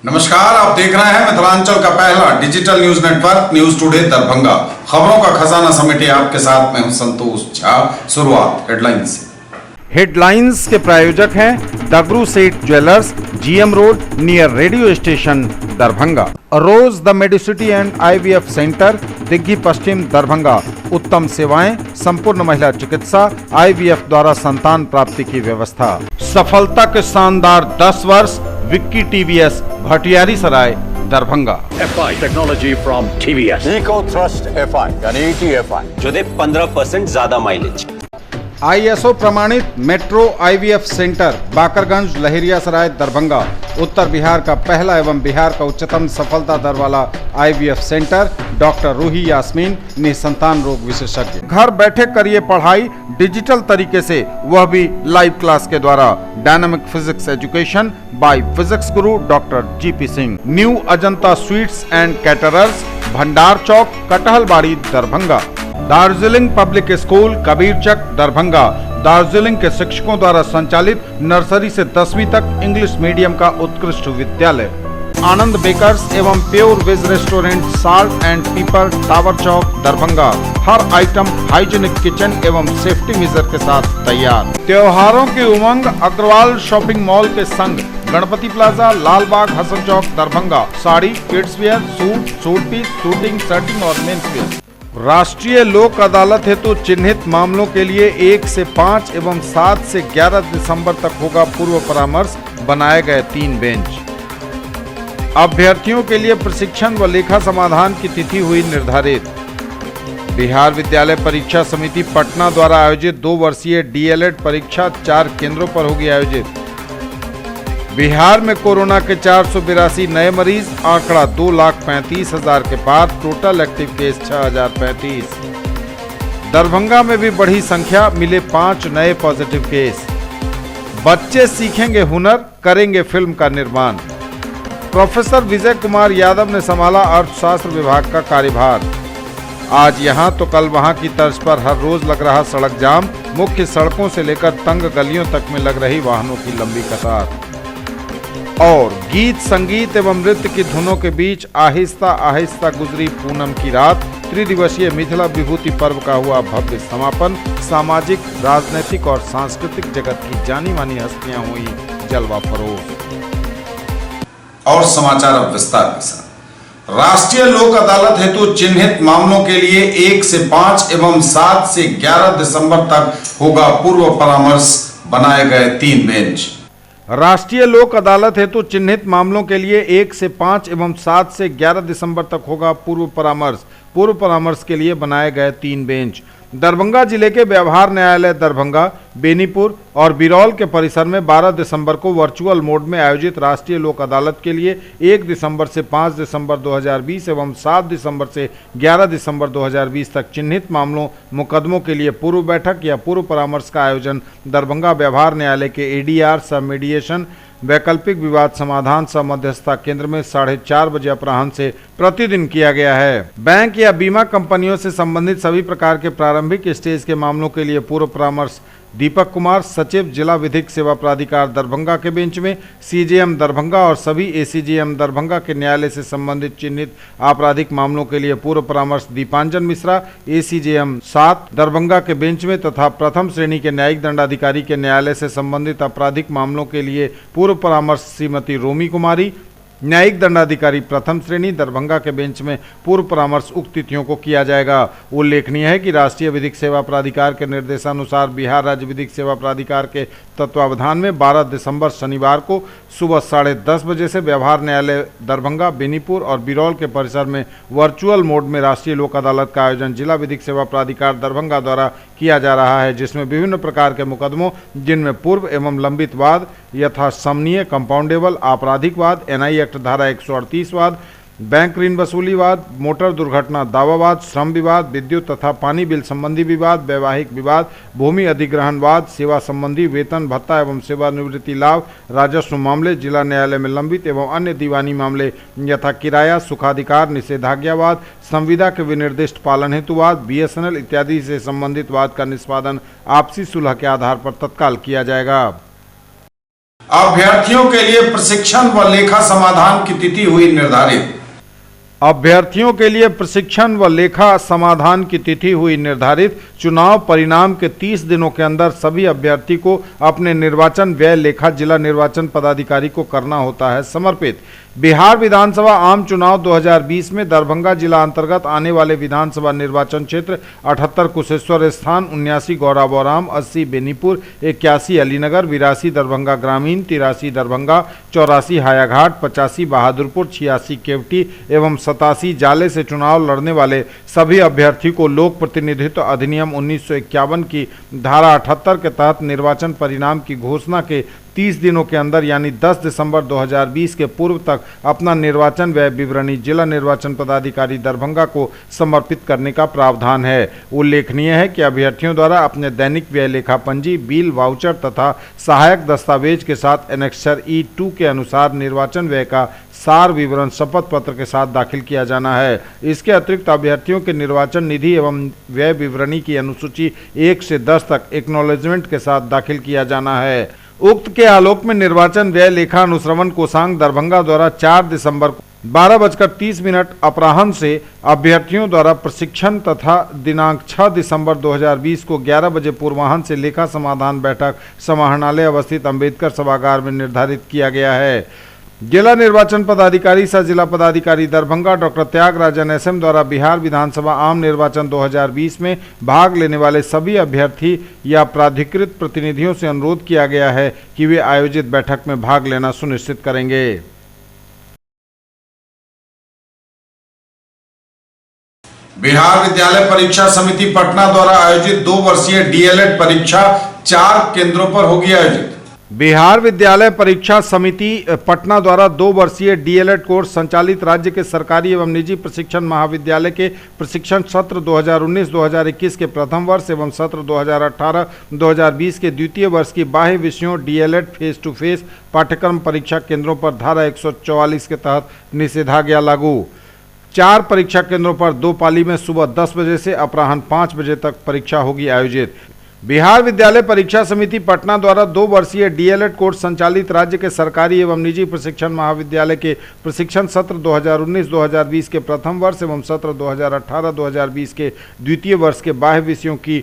नमस्कार, आप देख रहे हैं मिथिलांचल का पहला digital news network news today Darbhanga. खबरों का खजाना समेटे आपके साथ में हूं संतोष झा। शुरुआत हेडलाइंस से। हेडलाइंस के प्रायोजक हैं Dagru Seth jewellers, GM road near radio station Darbhanga. Rose the medicity and IVF centre, Digghi Paschim Darbhanga. उत्तम सेवाएं, संपूर्ण महिला चिकित्सा, आईवीएफ द्वारा संतान प्राप्ति की व्यवस्था। सफलता के शानदार 10 वर्ष, Vicky TVS, Bhatiyari Sarai Darbhanga. FI technology from TVS। Eco thrust FI यानी ETFI जो दे 15% ज्यादा माइलेज। ISO प्रमाणित metro IVF centre, Bakarganj, Laheriasarai Darbhanga. उत्तर बिहार का पहला एवं बिहार का उच्चतम सफलता दर वाला IVF centre. Doctor Ruhi Yasmin, निसंतान रोग विशेषज्ञ। घर बैठे करिए पढ़ाई डिजिटल तरीके से, वह भी लाइव क्लास के द्वारा। Dynamic physics education by physics Guru doctor GP Singh. New Ajanta sweets and caterers, Bhandar Chowk, Kathalbari Darbhanga. Darjeeling public school, Kabirchak Darbhanga. Darjeeling के शिक्षकों द्वारा संचालित नर्सरी से 10वीं तक इंग्लिश मीडियम का उत्कृष्ट विद्यालय। आनंद बेकर्स एवं pure veg restaurant, salt and pepper, tower chowk Darbhanga. हर आइटम हाइजीनिक किचन एवं सेफ्टी मेजर के साथ तैयार। त्योहारों की उमंग अग्रवाल शॉपिंग मॉल के संग, Ganpati plaza, Lalbagh, Hasan Chowk Darbhanga. Sari, kids wear, suit piece, suiting, shirting और मेंस वेयर। राष्ट्रीय लोक अदालत हेतु चिन्हित मामलों के लिए 1 से 5 एवं 7 से 11 दिसंबर तक होगा पूर्व परामर्श, बनाए गए 3 बेंच। अभ्यर्थियों के लिए प्रशिक्षण व लेखा समाधान की तिथि हुई निर्धारित। बिहार विद्यालय परीक्षा समिति पटना द्वारा आयोजित 2 वर्षीय DLED परीक्षा 4 केंद्रों पर होगी आयोजित। बिहार में कोरोना के 482 नए मरीज, आंकड़ा 2,35,000 के पार। Total active case 6,035। दरभंगा में भी बढ़ी संख्या, मिले 5 नए पॉजिटिव केस। बच्चे सीखेंगे हुनर, करेंगे फिल्म का निर्माण। प्रोफेसर विजय कुमार यादव ने संभाला अर्थशास्त्र विभाग का कार्यभार। आज यहां तो कल वहां की तर्ज पर हर रोज लग रहा सड़क जाम। मुख्य सड़कों से लेकर तंग गलियों तक में लग रही वाहनों की लंबी कतार। और गीत, संगीत एवं नृत्य की धुनों के बीच आहिस्ता आहिस्ता गुजरी पूनम की रात। त्रिदिवसीय मिथिला विभूति पर्व का हुआ भव्य समापन। सामाजिक, राजनीतिक और सांस्कृतिक जगत की जानी मानी हस्तियां हुई जलवा फरोज। और समाचार अब विस्तार के साथ। राष्ट्रीय लोक अदालत हेतु चिन्हित मामलों के लिए 1 से 5 एवं 7 से 11 दिसंबर तक होगा पूर्व परामर्श, बनाए गए 3 बेंच। राष्ट्रीय लोक अदालत हेतु चिन्हित मामलों के लिए 1 से 5 एवं 7 से 11 दिसंबर तक होगा पूर्व परामर्श। पूर्व परामर्श के लिए बनाए गए 3 बेंच। दरभंगा जिले के व्यवहार न्यायालय दरभंगा, बेनीपुर और बिरौल के परिसर में 12 दिसंबर को वर्चुअल मोड में आयोजित राष्ट्रीय लोक अदालत के लिए 1 दिसंबर से 5 दिसंबर 2020 एवं 7 दिसंबर से 11 दिसंबर 2020 तक चिन्हित मामलों मुकदमों के लिए पूर्व बैठक या पूर्व परामर्श का आयोजन दरभंगा व्यवहार न्यायालय के ADR सब मीडिएशन वैकल्पिक विवाद समाधान सह मध्यस्थता केंद्र में 4:30 बजे अपराह्न से प्रतिदिन किया गया है। बैंक या बीमा कंपनियों से संबंधित सभी प्रकार के प्रारंभिक स्टेज के मामलों के लिए पूर्व परामर्श दीपक कुमार, सचिव जिला विधिक सेवा प्राधिकार दरभंगा के बेंच में, CJM दरभंगा और सभी ACJM दरभंगा के न्यायालय से संबंधित चिन्हित आपराधिक मामलों के लिए पूर्व परामर्श दीपांजन मिश्रा, ACJM 7 दरभंगा के बेंच में तथा प्रथम श्रेणी के न्यायिक दंडाधिकारी के न्यायालय से संबंधित आपराधिक मामलों के लिए पूर्व परामर्श श्रीमती रोमी कुमारी, न्यायिक दंडाधिकारी प्रथम श्रेणी दरभंगा के बेंच में पूर्व परामर्श उक्त तिथियों को किया जाएगा। उल्लेखनीय है कि राष्ट्रीय विधिक सेवा प्राधिकार के निर्देशानुसार बिहार राज्य विधिक सेवा प्राधिकार के तत्वावधान में 12 दिसंबर शनिवार को सुबह 10:30 बजे से व्यवहार न्यायालय दरभंगा, बेनीपुर और बिरौल के परिसर में वर्चुअल मोड में राष्ट्रीय लोक अदालत का आयोजन जिला विधिक सेवा प्राधिकार दरभंगा द्वारा किया जा रहा है, जिसमें विभिन्न प्रकार के मुकदमों जिनमें पूर्व एवं लंबित वाद, यथासमनीय, कंपाउंडेबल, आपराधिक वाद, NI एक्ट धारा 138 वाद, बैंक ऋण वसूली वाद, मोटर दुर्घटना दावावाद, श्रम विवाद, विद्युत तथा पानी बिल संबंधी विवाद, वैवाहिक विवाद, भूमि अधिग्रहण वाद, सेवा संबंधी, वेतन भत्ता एवं सेवानिवृत्ति लाभ, राजस्व मामले, जिला न्यायालय में लंबित एवं अन्य दीवानी मामले यथा किराया, सुखाधिकार, निषेधाज्ञावाद, संविदा के विनिर्दिष्ट पालन हेतु वाद, BSNL इत्यादि से संबंधित वाद का निष्पादन आपसी सुलह के आधार पर तत्काल किया जाएगा। अभ्यर्थियों के लिए प्रशिक्षण व लेखा समाधान की तिथि हुई निर्धारित। अभ्यर्थियों के लिए प्रशिक्षण व लेखा समाधान की तिथि हुई निर्धारित। चुनाव परिणाम के 30 दिनों के अंदर सभी अभ्यर्थी को अपने निर्वाचन व्यय लेखा जिला निर्वाचन पदाधिकारी को करना होता है समर्पित। बिहार विधानसभा आम चुनाव 2020 में दरभंगा जिला अंतर्गत आने वाले विधानसभा निर्वाचन क्षेत्र 78 कुशेश्वर स्थान, 79 गौराबौराम, 80 बेनीपुर, 81 अलीनगर, 82 दरभंगा ग्रामीण, 83 दरभंगा, 84 हायाघाट, 85 बहादुरपुर, 86 केवटी एवं 87 जाले से चुनाव लड़ने वाले सभी अभ्यर्थी को लोक प्रतिनिधित्व अधिनियम 1951 की धारा 78 के तहत निर्वाचन परिणाम की घोषणा के 30 दिनों के अंदर यानी 10 दिसंबर 2020 के पूर्व तक अपना निर्वाचन व्यय विवरणी जिला निर्वाचन पदाधिकारी दरभंगा को समर्पित करने का प्रावधान है। उल्लेखनीय है कि अभ्यर्थियों द्वारा अपने दैनिक व्यय लेखा पंजी, बिल, वाउचर तथा सहायक दस्तावेज के साथ एनेक्सर E2 के अनुसार निर्वाचन व्यय का सार विवरण शपथ पत्र के साथ दाखिल किया जाना है। इसके अतिरिक्त अभ्यर्थियों के निर्वाचन निधि एवं व्यय विवरणी की अनुसूची 1 से 10 तक एक्नॉलेजमेंट के साथ दाखिल किया जाना है। उक्त के आलोक में निर्वाचन व्यय लेखा अनुश्रवण कोषांग दरभंगा द्वारा 4 दिसंबर को 12:30 अपराह्न से अभ्यर्थियों द्वारा प्रशिक्षण तथा दिनांक 6 दिसंबर 2020 को 11 बजे पूर्वाह्न से लेखा समाधान बैठक समाहरणालय अवस्थित अंबेडकर सभागार में निर्धारित किया गया है। जिला निर्वाचन पदाधिकारी सह जिला पदाधिकारी दरभंगा डॉक्टर त्यागराजन SM द्वारा बिहार विधानसभा आम निर्वाचन 2020 में भाग लेने वाले सभी अभ्यर्थी या प्राधिकृत प्रतिनिधियों से अनुरोध किया गया है कि वे आयोजित बैठक में भाग लेना सुनिश्चित करेंगे। बिहार विद्यालय परीक्षा समिति पटना द्वारा आयोजित 2 वर्षीय DLED परीक्षा 4 केंद्रों पर होगी आयोजित। बिहार विद्यालय परीक्षा समिति पटना द्वारा 2 वर्षीय DLED कोर्स संचालित राज्य के सरकारी एवं निजी प्रशिक्षण महाविद्यालय के प्रशिक्षण सत्र 2019-2021 के प्रथम वर्ष एवं सत्र 2018-2020 के द्वितीय वर्ष की बाह्य विषयों DLED फेस टू फेस पाठ्यक्रम परीक्षा केंद्रों पर धारा 144 के तहत निषेधाज्ञा लागू। 4 परीक्षा केंद्रों पर 2 पाली में सुबह 10 बजे से अपराह्न 5 बजे तक परीक्षा होगी आयोजित। बिहार विद्यालय परीक्षा समिति पटना द्वारा 2 वर्षीय DLED कोर्स संचालित राज्य के सरकारी एवं निजी प्रशिक्षण महाविद्यालय के प्रशिक्षण सत्र 2019-2020 के प्रथम वर्ष एवं सत्र 2018-2020 के द्वितीय वर्ष के बाह्य विषयों की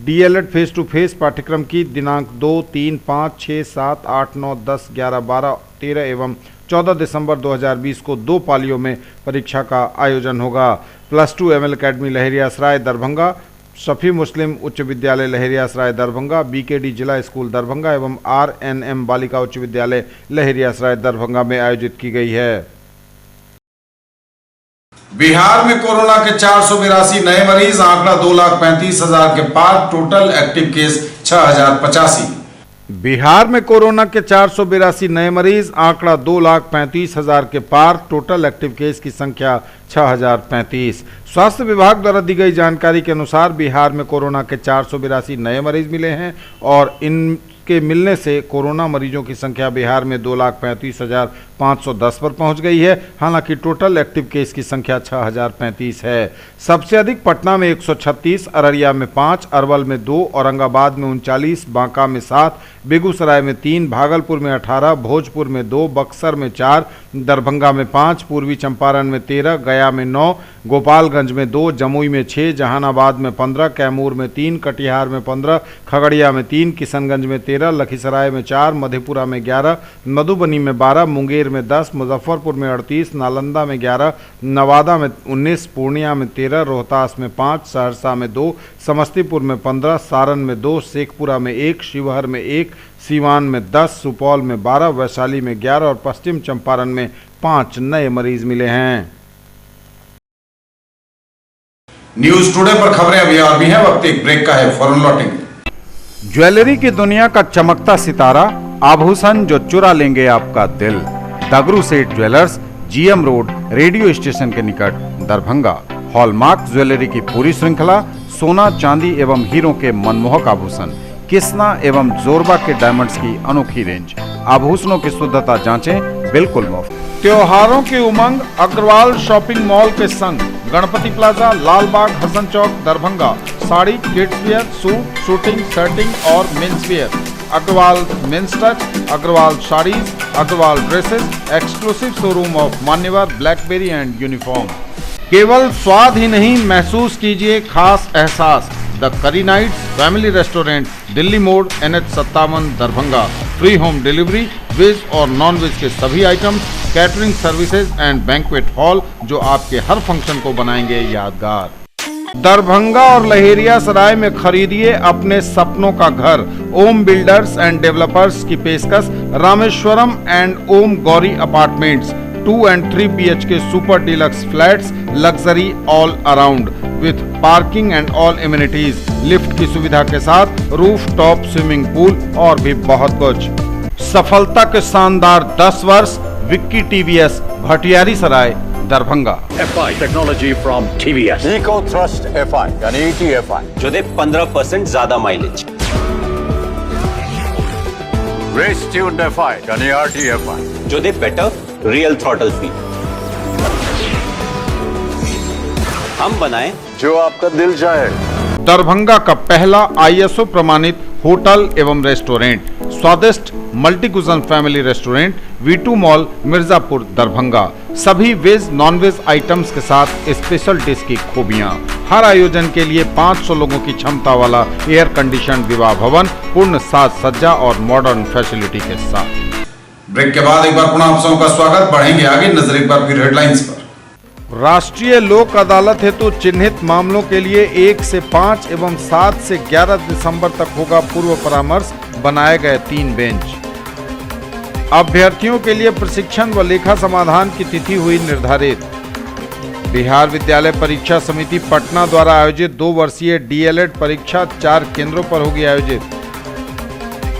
DLED फेस टू फेस पाठ्यक्रम की दिनांक 2, 3, 5, 6, 7, 8, 9, 10, 11, 12, 13 एवं 14 दिसंबर 2020 को 2 पालियों में परीक्षा का आयोजन होगा। +2 ML अकेडमी लहरियासराय दरभंगा, शफी मुस्लिम उच्च विद्यालय लहरियासराय दरभंगा, BKD जिला स्कूल दरभंगा एवं RNM बालिका उच्च विद्यालय लहरियासराय दरभंगा में आयोजित की गई है। बिहार में कोरोना के 482 नए मरीज, आंकड़ा 2,35,000 के पार, टोटल एक्टिव केस 6,085। बिहार में कोरोना के 482 नए मरीज, आंकड़ा 2,35,000 के पार, टोटल एक्टिव केस की संख्या 6,035। स्वास्थ्य विभाग द्वारा दी गई जानकारी के अनुसार बिहार में कोरोना के 482 नए मरीज मिले हैं और इनके मिलने से कोरोना मरीजों की संख्या बिहार में 2,35,510 पर पहुंच गई है। हालांकि टोटल एक्टिव केस की संख्या 6,035 है। सबसे अधिक पटना में 136, अररिया में 5, अरवल में 2, औरंगाबाद में 39, बांका में 7, बेगूसराय में 3, भागलपुर में 18, भोजपुर में 2, बक्सर में 4, दरभंगा में 5, पूर्वी चंपारण में 13, गया में 9, गोपालगंज में 2, जमुई में 6, जहानाबाद में 15, कैमूर में 3, कटिहार में 15, खगड़िया में 3, किशनगंज में 13, लखीसराय में 4, मधेपुरा में 11, मधुबनी में 12, मुंगेर में 10, मुजफ्फरपुर में 38, नालंदा में 11, नवादा में 19, पूर्णिया में 13, रोहतास में 5, सहरसा में 2, समस्तीपुर में 15, सारण में 2, शेखपुरा में 1, शिवहर में 1, सीवान में 10, सुपौल में 12, वैशाली में 11 और पश्चिम चंपारण में 5 नए मरीज मिले हैं। न्यूज टुडे पर खबरें अभी और भी हैं, वक्त एक ब्रेक का है, फौरन लौटेंगे। ज्वेलरी की दुनिया का चमकता सितारा, आभूषण जो चुरा लेंगे आपका दिल। दगरू Seth jewellers, GM road, radio station के निकट, दरभंगा। हॉलमार्क ज्वेलरी की पूरी श्रृंखला, सोना, चांदी एवं हीरों के मनमोहक आभूषण, किस्ना एवं जोरबा के डायमंड्स की अनोखी रेंज। आभूषणों की शुद्धता जांचें, बिल्कुल मुफ्त। त्योहारों की उमंग अग्रवाल शॉपिंग मॉल के संग, Ganpati plaza, Lal Bagh, Hasan Chowk, Darbhanga. Sari, kids wear, suit, suiting, shirting और men's wear, Agrawal men's touch, Agrawal saris, Agrawal dresses, exclusive showroom of Manyavar Blackberry and uniform. केवल स्वाद ही नहीं, महसूस कीजिए खास एहसास। द करी nights family restaurant, Delhi Mor, NH57, Darbhanga. Free home delivery, veg और नॉन वेज के सभी items, catering services and banquet hall जो आपके हर फंक्शन को बनाएंगे यादगार। दरभंगा और लहेरियासराय में खरीदिए अपने सपनों का घर। ओम बिल्डर्स एंड डेवलपर्स की पेशकश। Rameshwaram and Om Gauri apartments, 2 and 3 BHK super deluxe flats, luxury all around with parking and all amenities, lift की सुविधा के साथ, रूफ टॉप स्विमिंग पूल और भी बहुत कुछ। सफलता के शानदार 10 वर्ष। Vicky TVS, Bhatiyari Sarai, Darbhanga. FI technology from TVS. Eco Thrust FI यानी ETFI, जो दे 15% ज्यादा माइलेज। Race Tuned FI यानी RTFI, जो दे बेटर रियल थ्रॉटल फील। हम बनाएं जो आपका दिल चाहे। दरभंगा का पहला ISO प्रमाणित होटल एवं रेस्टोरेंट, स्वादिष्ट multi cuisine family restaurant, V2 mall, Mirzapur, Darbhanga. सभी वेज नॉन वेज आइटम्स के साथ स्पेशल डिश की खूबियां। हर आयोजन के लिए 500 लोगों की क्षमता वाला एयर कंडीशन विवाह भवन, पूर्ण साज सज्जा और मॉडर्न फैसिलिटी के साथ। ब्रेक के बाद एक बार पुनः आप सबका स्वागत। बढ़ेंगे आगे, नजर एक बार फिर हेडलाइंस पर। राष्ट्रीय लोक अदालत हेतु चिन्हित मामलों के लिए 1 से 5 एवं 7 से 11 दिसंबर तक होगा पूर्व परामर्श, बनाए गए 3 बेंच। अभ्यर्थियों के लिए प्रशिक्षण व लेखा समाधान की तिथि हुई निर्धारित। बिहार विद्यालय परीक्षा समिति पटना द्वारा आयोजित 2 वर्षीय DLED परीक्षा 4 केंद्रों पर होगी आयोजित।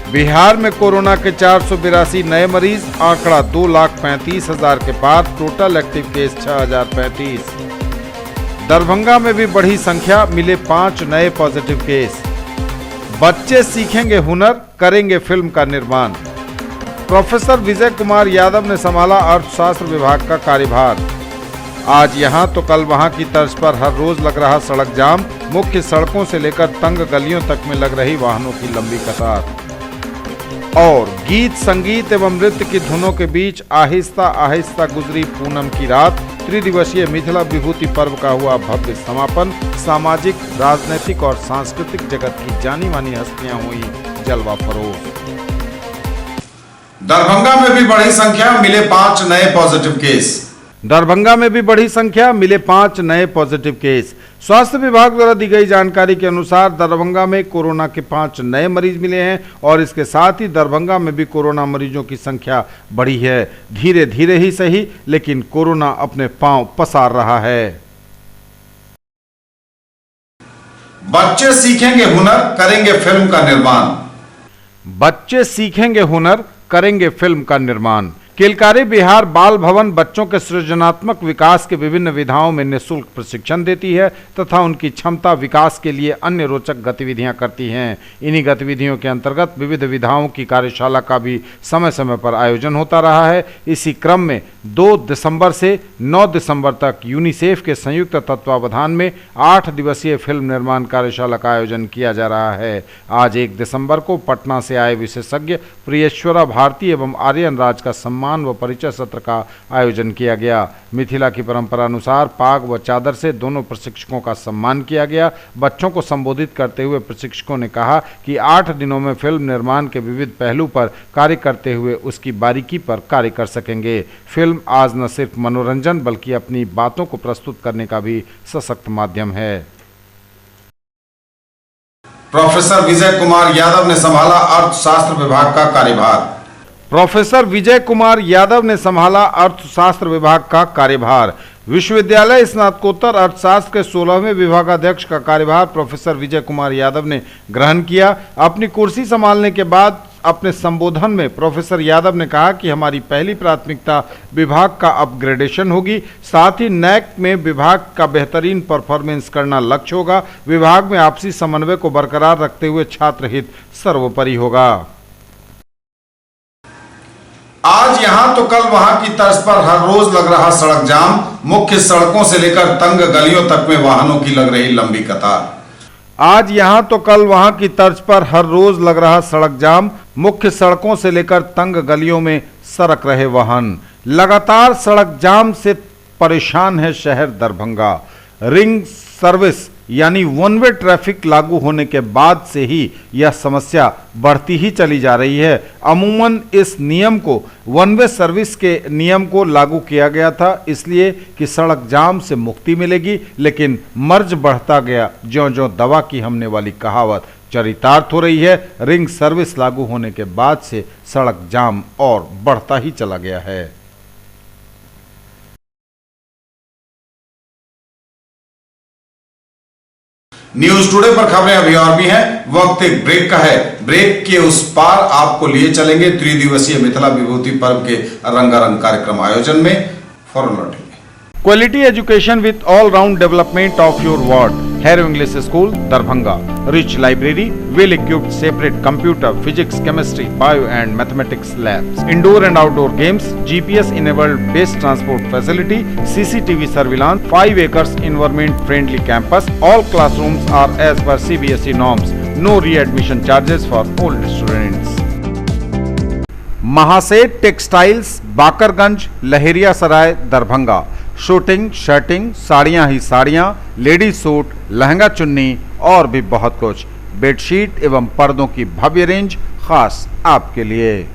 बिहार में कोरोना के 482 नए मरीज, आंकड़ा 2,35,000 के पार, टोटल एक्टिव केस 6,035। दरभंगा में भी बढ़ी संख्या, मिले 5 नए पॉजिटिव केस। बच्चे सीखेंगे हुनर, करेंगे फिल्म का निर्माण। प्रोफेसर विजय कुमार यादव ने संभाला अर्थशास्त्र विभाग का कार्यभार। आज यहां तो कल वहां की तर्ज पर हर रोज लग रहा सड़क जाम, मुख्य सड़कों से लेकर तंग गलियों तक में लग रही वाहनों की लंबी कतार। और गीत संगीत एवं नृत्य की धुनों के बीच आहिस्ता आहिस्ता गुजरी पूनम की रात। त्रिदिवसीय मिथिला विभूति पर्व का हुआ भव्य समापन। सामाजिक, राजनीतिक और सांस्कृतिक जगत की जानी मानी हस्तियां हुई जलवा फरोज। दरभंगा में भी बड़ी संख्या, मिले 5 नए पॉजिटिव केस। दरभंगा में भी बढ़ी संख्या, मिले 5 नए पॉजिटिव केस। स्वास्थ्य विभाग द्वारा दी गई जानकारी के अनुसार दरभंगा में कोरोना के 5 नए मरीज मिले हैं और इसके साथ ही दरभंगा में भी कोरोना मरीजों की संख्या बढ़ी है। धीरे धीरे ही सही, लेकिन कोरोना अपने पांव पसार रहा है। बच्चे सीखेंगे हुनर, करेंगे फिल्म का निर्माण। बच्चे सीखेंगे हुनर, करेंगे फिल्म का निर्माण। किलकारी बिहार बाल भवन बच्चों के सृजनात्मक विकास के विभिन्न विधाओं में निःशुल्क प्रशिक्षण देती है तथा उनकी क्षमता विकास के लिए अन्य रोचक गतिविधियां करती हैं। इन्हीं गतिविधियों के अंतर्गत विविध विधाओं की कार्यशाला का भी समय समय पर आयोजन होता रहा है। इसी क्रम में 2 दिसंबर से 9 दिसंबर तक यूनिसेफ के संयुक्त तत्वावधान में 8 दिवसीय फिल्म निर्माण कार्यशाला का आयोजन किया जा रहा है। आज 1 दिसंबर को पटना से आए विशेषज्ञ प्रियेश्वरा भारती एवं आर्यन राज का सम्मान व परिचय सत्र का आयोजन किया गया। मिथिला की परंपरा अनुसार पाग व चादर से दोनों प्रशिक्षकों का सम्मान किया गया। बच्चों को संबोधित करते हुए प्रशिक्षकों ने कहा कि 8 दिनों में फिल्म निर्माण के विविध पहलू पर कार्य करते हुए उसकी बारीकी पर कार्य कर सकेंगे। फिल्म आज न सिर्फ मनोरंजन बल्कि अपनी बातों को प्रस्तुत करने का भी सशक्त माध्यम है। प्रोफेसर विजय कुमार यादव ने संभाला अर्थशास्त्र विभाग का कार्यभार। प्रोफेसर विजय कुमार यादव ने संभाला अर्थशास्त्र विभाग का कार्यभार। विश्वविद्यालय स्नातकोत्तर अर्थशास्त्र के 16वें विभागाध्यक्ष का कार्यभार प्रोफेसर विजय कुमार यादव ने ग्रहण किया। अपनी कुर्सी संभालने के बाद अपने संबोधन में प्रोफेसर यादव ने कहा कि हमारी पहली प्राथमिकता विभाग का अपग्रेडेशन होगी, साथ ही नैक में विभाग का बेहतरीन परफॉर्मेंस करना लक्ष्य होगा। विभाग में आपसी समन्वय को बरकरार रखते हुए छात्र हित सर्वोपरि होगा। आज यहां तो कल वहां की तर्ज पर हर रोज लग रहा सड़क जाम, मुख्य सड़कों से लेकर तंग गलियों तक में वाहनों की लग रही लंबी कतार। आज यहां तो कल वहां की तर्ज पर हर रोज लग रहा सड़क जाम। मुख्य सड़कों से लेकर तंग गलियों में सरक रहे वाहन। लगातार सड़क जाम से परेशान है शहर दरभंगा। रिंग सर्विस यानी वन वे ट्रैफिक लागू होने के बाद से ही यह समस्या बढ़ती ही चली जा रही है। अमूमन इस नियम को वन वे सर्विस के नियम को लागू किया गया था इसलिए कि सड़क जाम से मुक्ति मिलेगी, लेकिन मर्ज बढ़ता गया ज्यों-ज्यों दवा की हमने वाली कहावत चरितार्थ हो रही है। रिंग सर्विस लागू होने के बाद से सड़क जाम और बढ़ता ही चला गया है। न्यूज टुडे पर खबरें अभी और भी हैं। वक्त एक ब्रेक का है। ब्रेक के उस पार आपको लिए चलेंगे त्रिदिवसीय मिथिला विभूति पर्व के रंगारंग कार्यक्रम आयोजन में। फौरन लौटेंगे। Quality education with all round development of your ward. Harrow English school Darbhanga. Rich library, well equipped separate computer, physics, chemistry, bio and mathematics labs, indoor and outdoor games, GPS enabled based transport facility, CCTV surveillance, 5 acres environment friendly campus. All classrooms are as per CBSE norms. No re-admission charges for old students. Mahaseth textiles, Bakarganj, Laheria Sarai, Darbhanga. Shooting, shirting, साड़ियां ही साड़ियां, ladies suit, lehenga चुन्नी और भी बहुत कुछ। Bedsheet एवं पर्दों की भव्य रेंज खास आपके लिए।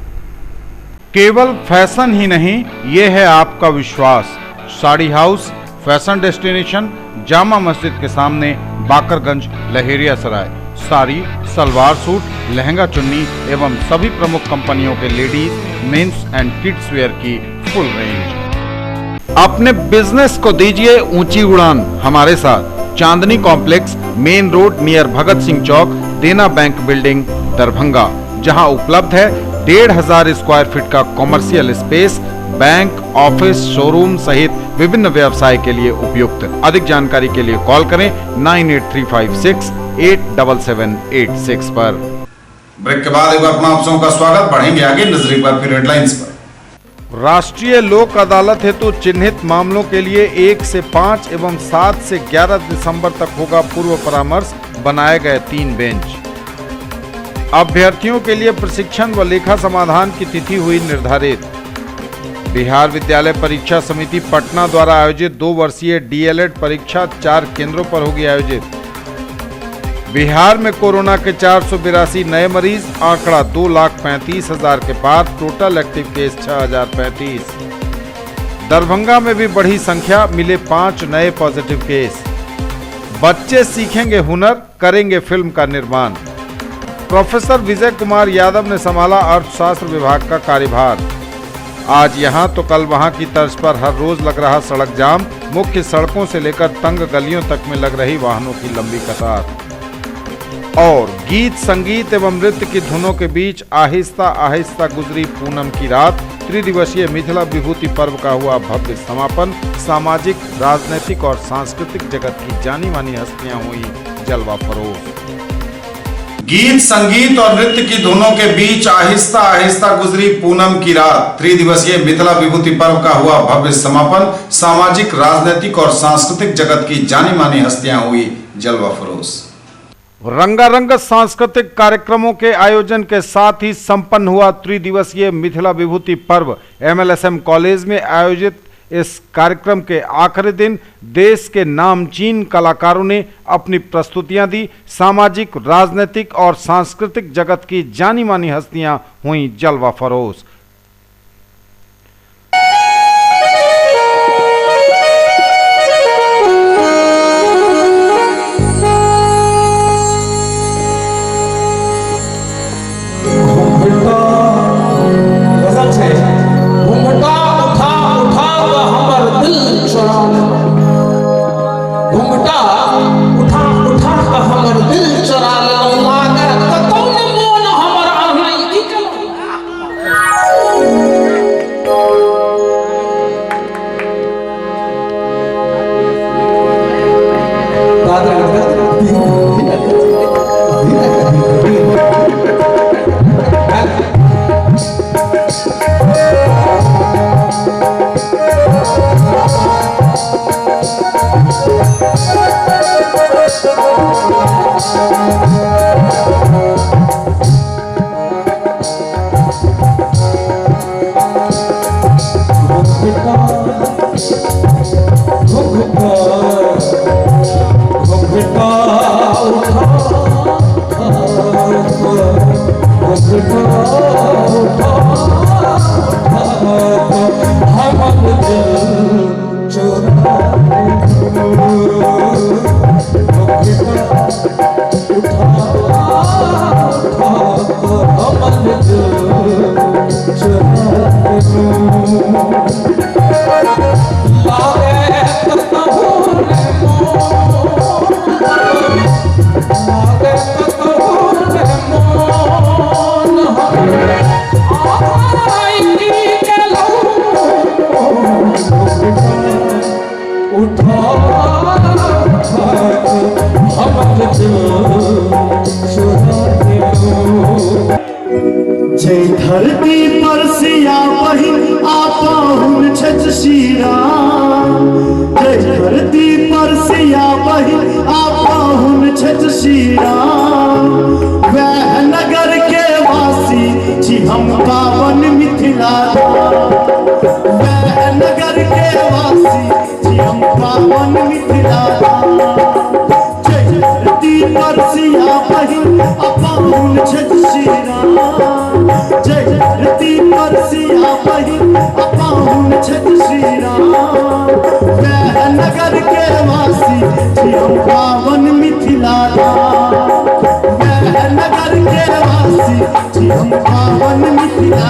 केवल फैशन ही नहीं, ये है आपका विश्वास। Sari house, fashion destination, Jama Masjid के सामने, बाकरगंज, लहेरिया सराय। साड़ी, सलवार सूट, लहंगा चुन्नी एवं सभी प्रमुख कंपनियों के ladies, mens and kids wear की फुल रेंज। अपने बिजनेस को दीजिए ऊंची उड़ान हमारे साथ। Chandni complex, main road near Bhagat Singh chowk, Dena bank building, Darbhanga, जहां उपलब्ध है 1500 स्क्वायर फीट का commercial space, bank, office, showroom सहित विभिन्न व्यवसाय के लिए उपयुक्त। अधिक जानकारी के लिए कॉल करें 9835687786 पर। ब्रेक के बाद एक बार पुनः आप सबों का स्वागत। बढ़ेंगे आगे, नजर एक बार फिर हेडलाइंस पर। राष्ट्रीय लोक अदालत हेतु चिन्हित मामलों के लिए 1 से 5 एवं 7 से 11 दिसंबर तक होगा पूर्व परामर्श। बनाए गए 3 बेंच। अभ्यर्थियों के लिए प्रशिक्षण व लेखा समाधान की तिथि हुई निर्धारित। बिहार विद्यालय परीक्षा समिति पटना द्वारा आयोजित 2 वर्षीय डीएलएड परीक्षा 4 केंद्रों पर होगी आयोजित। बिहार में कोरोना के 482 नए मरीज, आंकड़ा 2,35,000 के पार। Total active case 6,035। दरभंगा में भी बढ़ी संख्या, मिले 5 नए पॉजिटिव केस। बच्चे सीखेंगे हुनर, करेंगे फिल्म का निर्माण। प्रोफेसर विजय कुमार यादव ने संभाला अर्थशास्त्र विभाग का कार्यभार। आज यहां तो कल वहां की तर्ज पर हर रोज लग रहा सड़क जाम। मुख्य सड़कों से लेकर तंग गलियों तक में लग रही वाहनों की लंबी कतार। और गीत, संगीत एवं नृत्य की धुनों के बीच आहिस्ता आहिस्ता गुजरी पूनम की रात। त्रिदिवसीय मिथिला विभूति पर्व का हुआ भव्य समापन। सामाजिक, राजनीतिक और सांस्कृतिक जगत की जानी मानी हस्तियां हुई जलवा फरोज। गीत, संगीत और नृत्य की धुनों के बीच आहिस्ता आहिस्ता गुजरी पूनम की रात। त्रिदिवसीय मिथिला विभूति पर्व का हुआ भव्य समापन। सामाजिक, राजनीतिक और सांस्कृतिक जगत की जानी मानी हस्तियां हुई जलवा फरोज। रंगारंग सांस्कृतिक कार्यक्रमों के आयोजन के साथ ही संपन्न हुआ त्रिदिवसीय मिथिला विभूति पर्व। एमएलएसएम कॉलेज में आयोजित इस कार्यक्रम के आखिरी दिन देश के नामचीन कलाकारों ने अपनी प्रस्तुतियां दी। सामाजिक, राजनीतिक और सांस्कृतिक जगत की जानी मानी हस्तियां हुई जलवा फरोज। जय धरती पर सिया वही आपहुन छच शिरा जय धरती पर सिया वही आपहुन छच शिरा वह नगर के वासी छी हम पावन मिथिला वह नगर के वासी छी हम पावन मिथिला जय धरती पर सिया वही आपहुन छच शिरा जय धरती पर सिया वही आपहुन छच शिरा वह नगर के वासी छी हम पावन मिथिला वह नगर के वासी छी हम पावन मिथिला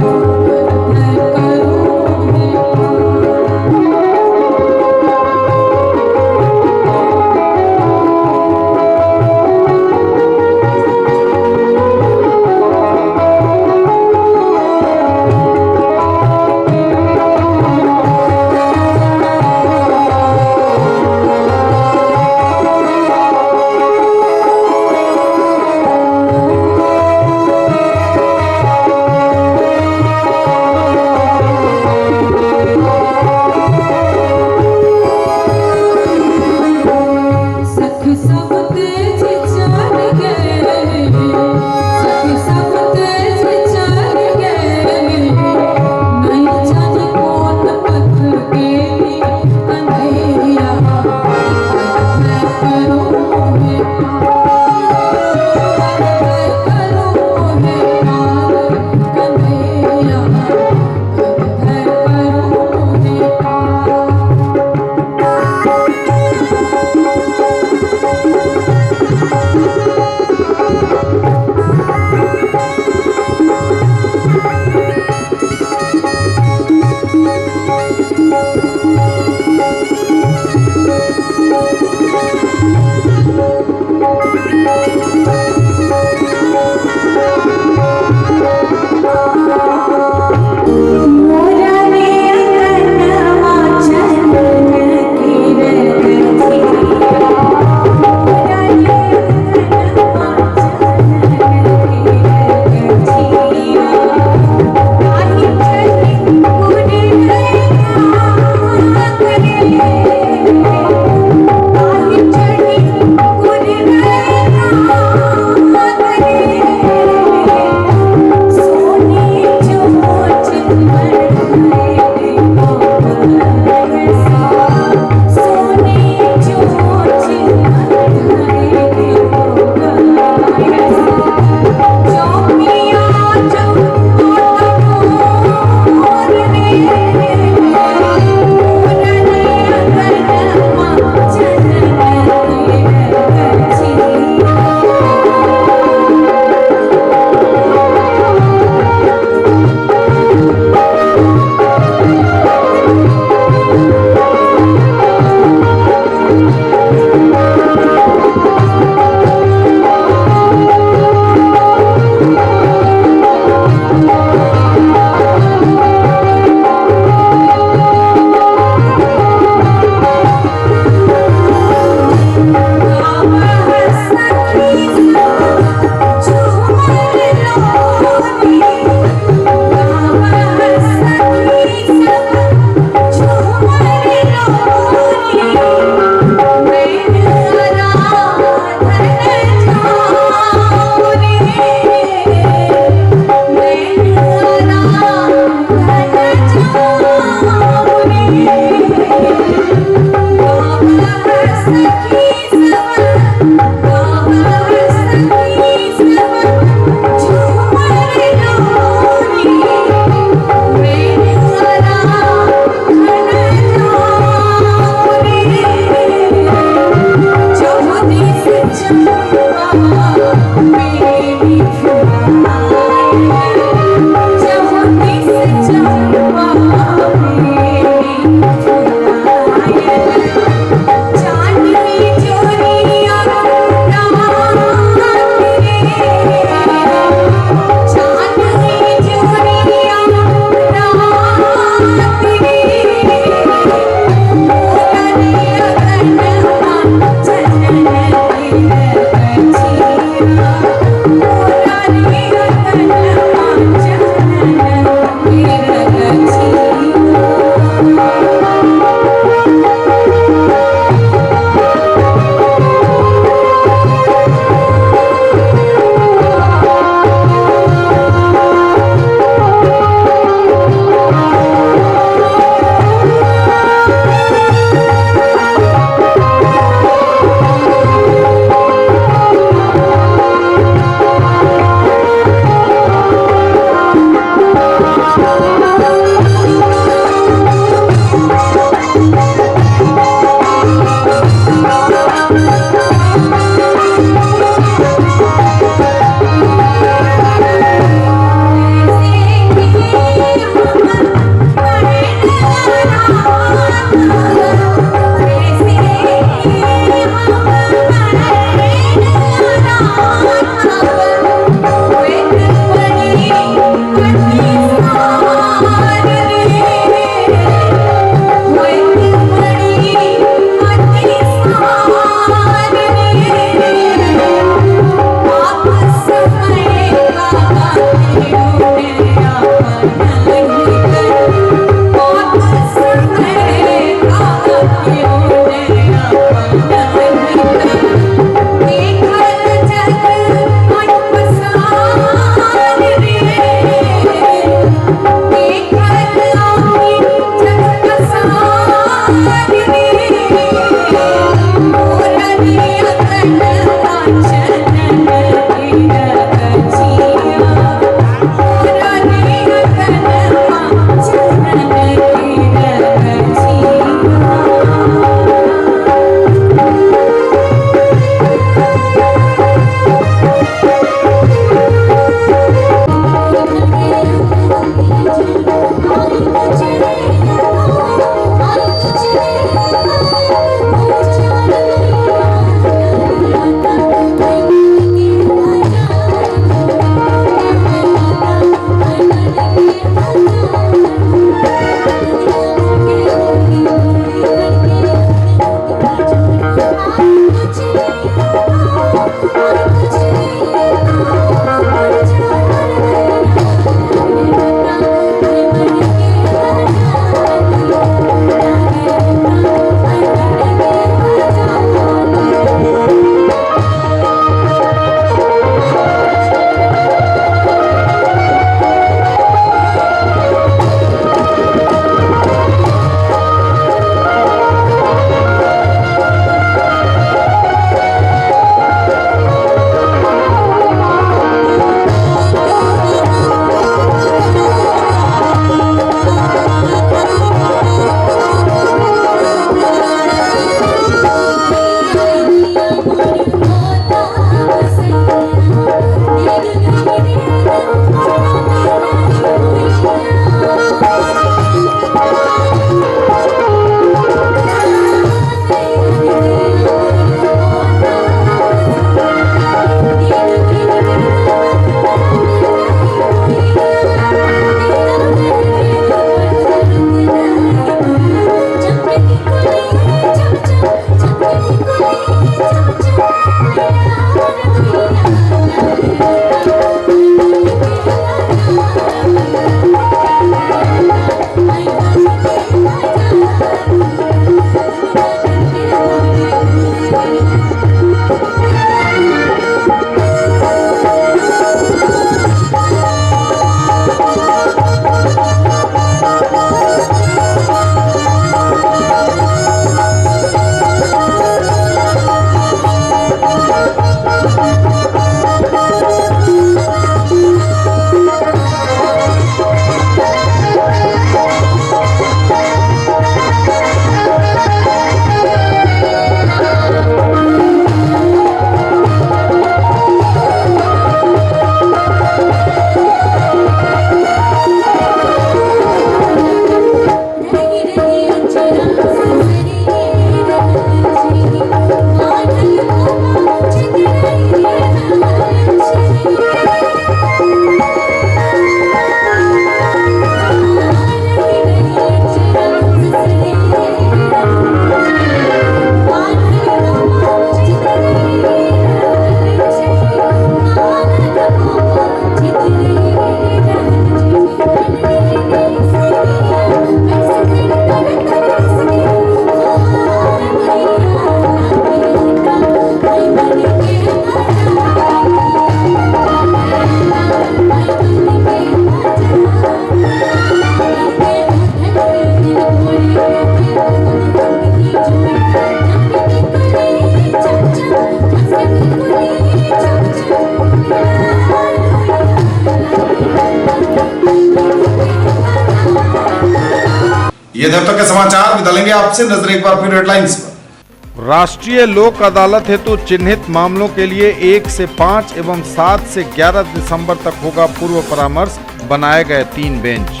थे अब तक के समाचार। विदा लेंगे आपसे, नजर एक बार फिर हेडलाइंस पर। राष्ट्रीय लोक अदालत हेतु चिन्हित मामलों के लिए 1 से 5 एवं 7 से 11 दिसंबर तक होगा पूर्व परामर्श, बनाए गए 3 बेंच।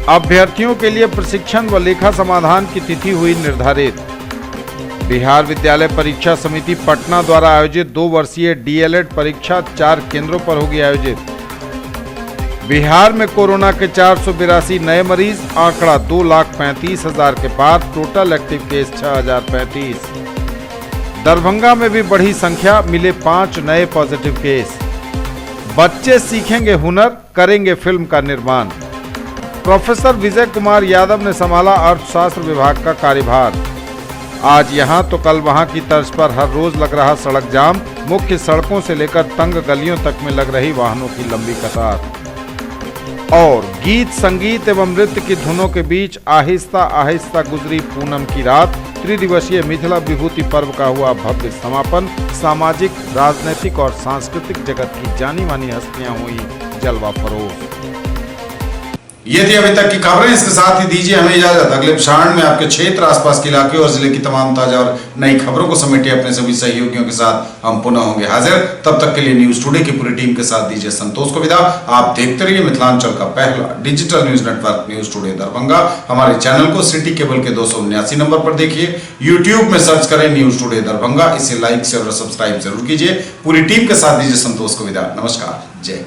अभ्यर्थियों के लिए प्रशिक्षण व लेखा समाधान की तिथि हुई निर्धारित। बिहार विद्यालय परीक्षा समिति पटना द्वारा आयोजित 2 वर्षीय डीएलएड परीक्षा 4 केंद्रों पर होगी आयोजित। बिहार में कोरोना के 482 नए मरीज, आंकड़ा 2,35,000 के पार, टोटल एक्टिव केस 6,035। दरभंगा में भी बढ़ी संख्या, मिले 5 नए पॉजिटिव केस। बच्चे सीखेंगे हुनर, करेंगे फिल्म का निर्माण। प्रोफेसर विजय कुमार यादव ने संभाला अर्थशास्त्र विभाग का कार्यभार। आज यहां तो कल वहां की तर्ज पर हर रोज लग रहा सड़क जाम, मुख्य सड़कों से लेकर तंग गलियों तक में लग रही वाहनों की लंबी कतार। और गीत संगीत एवं नृत्य की धुनों के बीच आहिस्ता आहिस्ता गुजरी पूनम की रात। त्रिदिवसीय मिथिला विभूति पर्व का हुआ भव्य समापन। सामाजिक, राजनीतिक और सांस्कृतिक जगत की जानी मानी हस्तियां हुई जलवा फरोज। ये थी अभी तक की खबरें। इसके साथ ही दीजिए हमें इजाजत। अगले क्षण में आपके क्षेत्र, आसपास के इलाके और जिले की तमाम ताजा और नई खबरों को समेटे अपने सभी सहयोगियों के साथ हम पुनः होंगे हाजिर। तब तक के लिए न्यूज टुडे की पूरी टीम के साथ दीजिए संतोष को विदा। आप देखते रहिए मिथिलांचल का पहला digital news network news today Darbhanga. हमारे चैनल को सिटी केबल के 279 नंबर पर देखिए। यूट्यूब में सर्च करें न्यूज टुडे दरभंगा। इसे लाइक, शेयर और सब्सक्राइब जरूर कीजिए। पूरी टीम के साथ दीजिए संतोष को विदा। नमस्कार, जय।